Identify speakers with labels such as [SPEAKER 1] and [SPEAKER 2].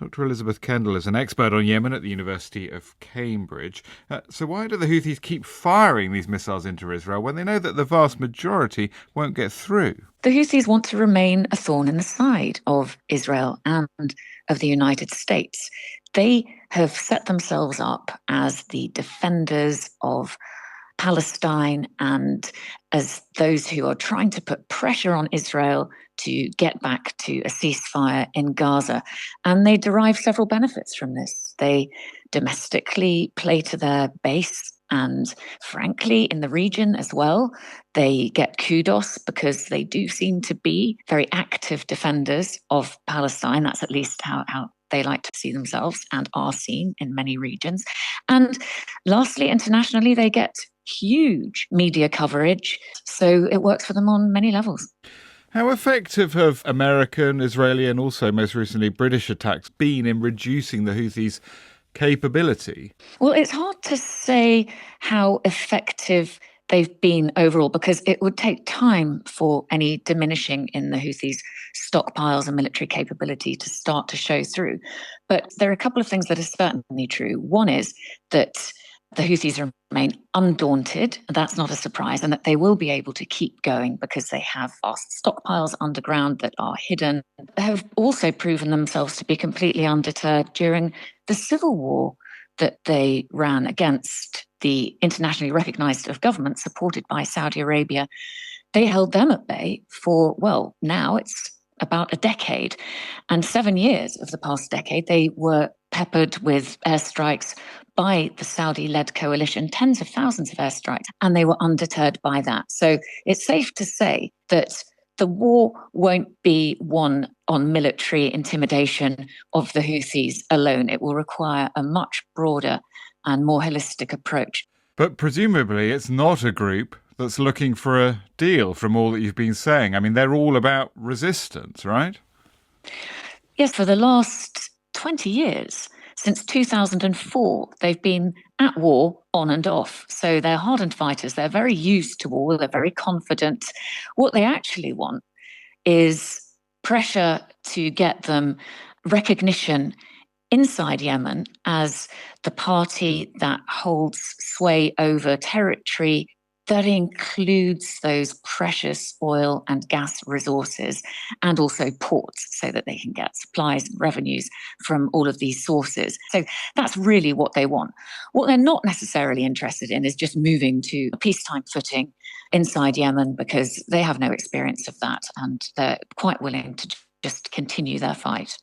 [SPEAKER 1] Dr. Elisabeth Kendall is an expert on Yemen at the University of Cambridge. So why do the Houthis keep firing these missiles into Israel when they know that the vast majority won't get through?
[SPEAKER 2] The Houthis want to remain a thorn in the side of Israel and of the United States. They have set themselves up as the defenders of Palestine and as those who are trying to put pressure on Israel to get back to a ceasefire in Gaza. And they derive several benefits from this. They domestically play to their base. And frankly, in the region as well, they get kudos because they do seem to be very active defenders of Palestine. That's at least how they like to see themselves and are seen in many regions. And lastly, internationally, they get huge media coverage. So it works for them on many levels.
[SPEAKER 1] How effective have American, Israeli, and also most recently British attacks been in reducing the Houthis' capability?
[SPEAKER 2] Well, it's hard to say how effective they've been overall because it would take time for any diminishing in the Houthis' stockpiles and military capability to start to show through. But there are a couple of things that are certainly true. One is that the Houthis remain undaunted. That's not a surprise, and that they will be able to keep going because they have vast stockpiles underground that are hidden. They have also proven themselves to be completely undeterred during the civil war that they ran against the internationally recognized government supported by Saudi Arabia. They held them at bay for, well, now it's about a decade. And 7 years of the past decade, they were peppered with airstrikes by the Saudi-led coalition, tens of thousands of airstrikes, and they were undeterred by that. So it's safe to say that the war won't be won on military intimidation of the Houthis alone. It will require a much broader and more holistic approach.
[SPEAKER 1] But presumably it's not a group that's looking for a deal from all that you've been saying. I mean, they're all about resistance, right?
[SPEAKER 2] Yes, for the last 20 years, since 2004, they've been at war on and off. So they're hardened fighters. They're very used to war. They're very confident. What they actually want is pressure to get them recognition inside Yemen as the party that holds sway over territory that includes those precious oil and gas resources and also ports so that they can get supplies and revenues from all of these sources. So that's really what they want. What they're not necessarily interested in is just moving to a peacetime footing inside Yemen because they have no experience of that and they're quite willing to just continue their fight.